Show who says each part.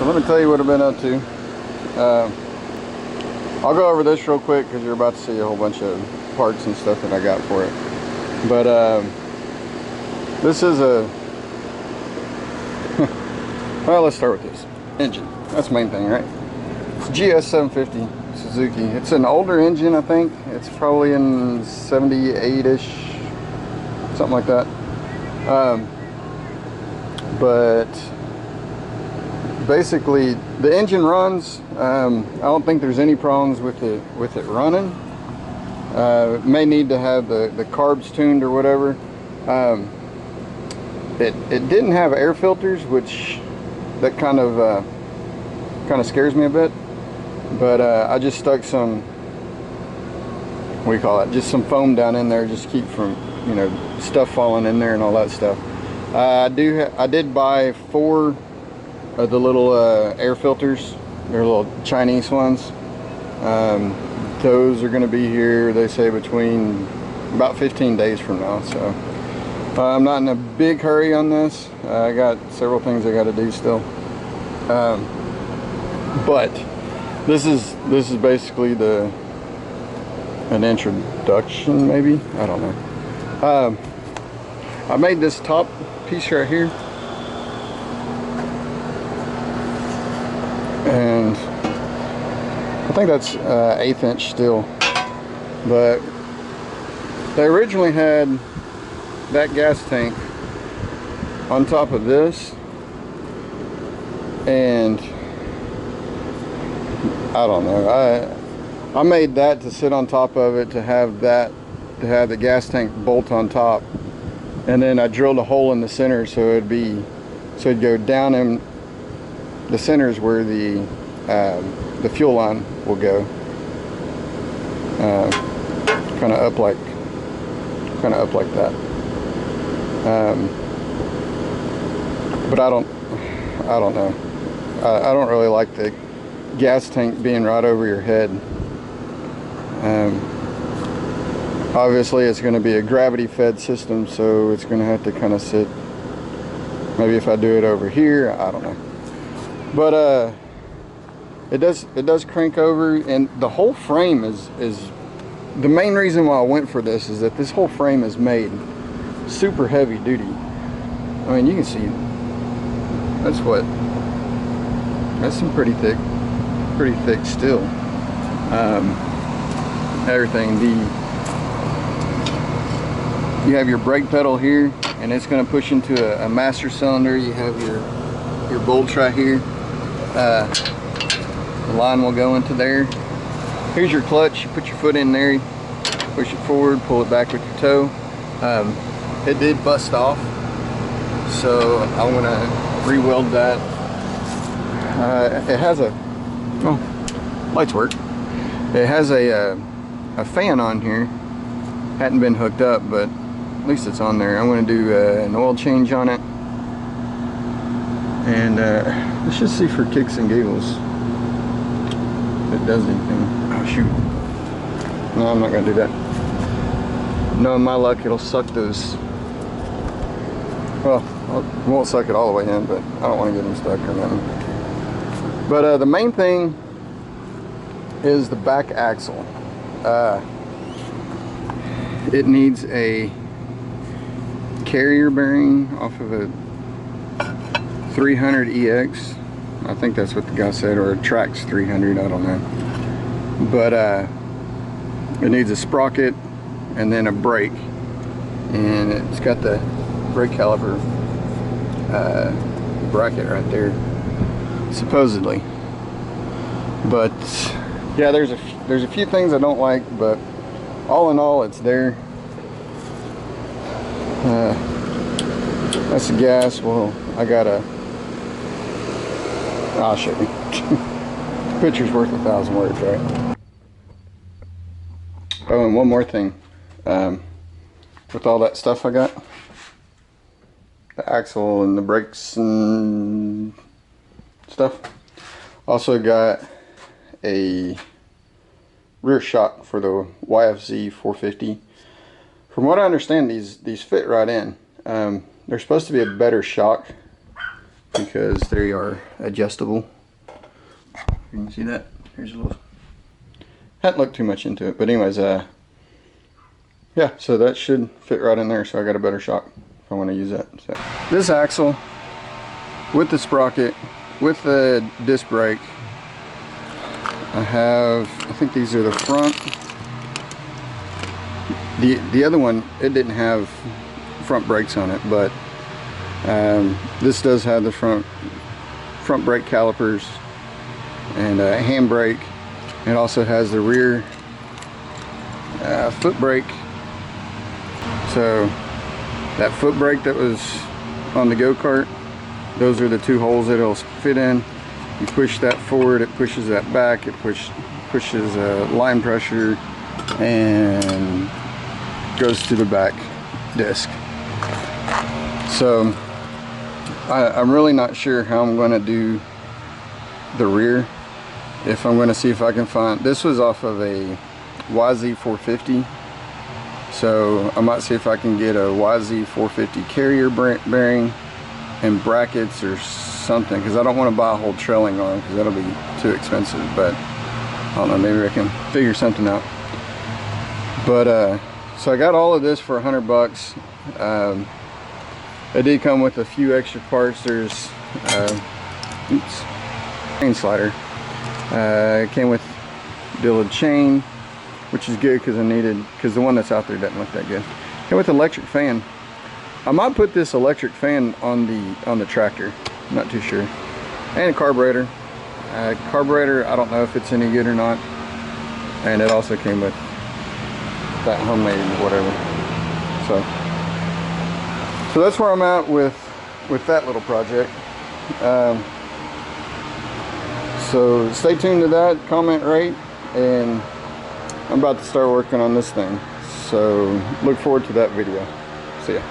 Speaker 1: let me tell you what I've been up to. I'll go over this real quick because you're about to see a whole bunch of parts and stuff that I got for it. But this is a well, let's start with this engine. That's the main thing, right? It's GS750 Suzuki. It's an older engine, I think. It's probably in 78-ish, something like that. But basically, the engine runs. I don't think there's any problems with it running. It may need to have the carbs tuned or whatever. It didn't have air filters, which that kind of scares me a bit. But I just stuck some, what do you call it? Just some foam down in there, just to keep from, you know, stuff falling in there and all that stuff. I did buy 4 of the little air filters. They're little Chinese ones. Those are going to be here, they say, between about 15 days from now. So I'm not in a big hurry on this. I got several things I got to do still. But this is basically an introduction, maybe. I don't know. I made this top piece right here, and I think that's 1/8 inch steel. But they originally had that gas tank on top of this, and I don't know, I made that to sit on top of it, to have the gas tank bolt on top, and then I drilled a hole in the center so it'd go down in the center is where the fuel line will go, kind of up like that. But I don't know. I don't really like the gas tank being right over your head. Obviously it's going to be a gravity fed system, so it's going to have to kind of sit, maybe if I do it over here, I don't know. But it does crank over, and the whole frame is the main reason why I went for this, is that this whole frame is made super heavy duty. I mean, you can see that's some pretty thick steel. Everything, you have your brake pedal here, and it's going to push into a master cylinder. You have your bolts right here. The line will go into there. Here's your clutch. You put your foot in there, push it forward, pull it back with your toe. It did bust off, so I'm going to re-weld that. It has lights work. It has a fan on here. Hadn't been hooked up, but at least it's on there. I'm going to do an oil change on it, and let's just see for kicks and giggles if it does anything. Oh shoot! No, I'm not going to do that. Knowing my luck, it'll suck those. Well, it won't suck it all the way in, but I don't want to get them stuck or nothing. But the main thing is the back axle. It needs a carrier bearing off of a 300EX. I think that's what the guy said, or a Trax 300, I don't know. But it needs a sprocket and then a brake, and it's got the brake caliper bracket right there, supposedly. But yeah, there's a few things I don't like, but all in all, it's there. That's the gas. Well, I'll show you. Picture's worth 1,000 words, right? Oh, and one more thing. With all that stuff I got, the axle and the brakes and stuff, also got a rear shock for the YFZ 450. From what I understand, these fit right in. They're supposed to be a better shock because they are adjustable. You can see that. Here's a little. Hadn't looked too much into it, but anyways, yeah. So that should fit right in there. So I got a better shock if I want to use that. So this axle with the sprocket, with the disc brake, I think these are the front. The other one, it didn't have front brakes on it, but this does have the front brake calipers and a handbrake. It also has the rear foot brake. So that foot brake that was on the go-kart, those are the two holes that it'll fit in. You push that forward, it pushes that back, it pushes line pressure and goes to the back disc. So I'm really not sure how I'm going to do the rear. If I'm going to see if I can find, this was off of a YZ450, so I might see if I can get a YZ450 carrier bearing and brackets or something, because I don't want to buy a whole trailing arm because that'll be too expensive. But I don't know, maybe I can figure something out. But so I got all of this for $100. It did come with a few extra parts. There's chain slider. It came with billet chain, which is good because the one that's out there doesn't look that good. Came with electric fan. I might put this electric fan on the tractor. I'm not too sure. And a carburetor. Carburetor, I don't know if it's any good or not. And it also came with that homemade whatever. So that's where I'm at with that little project. So stay tuned to that, comment, rate, and I'm about to start working on this thing. So look forward to that video. See ya.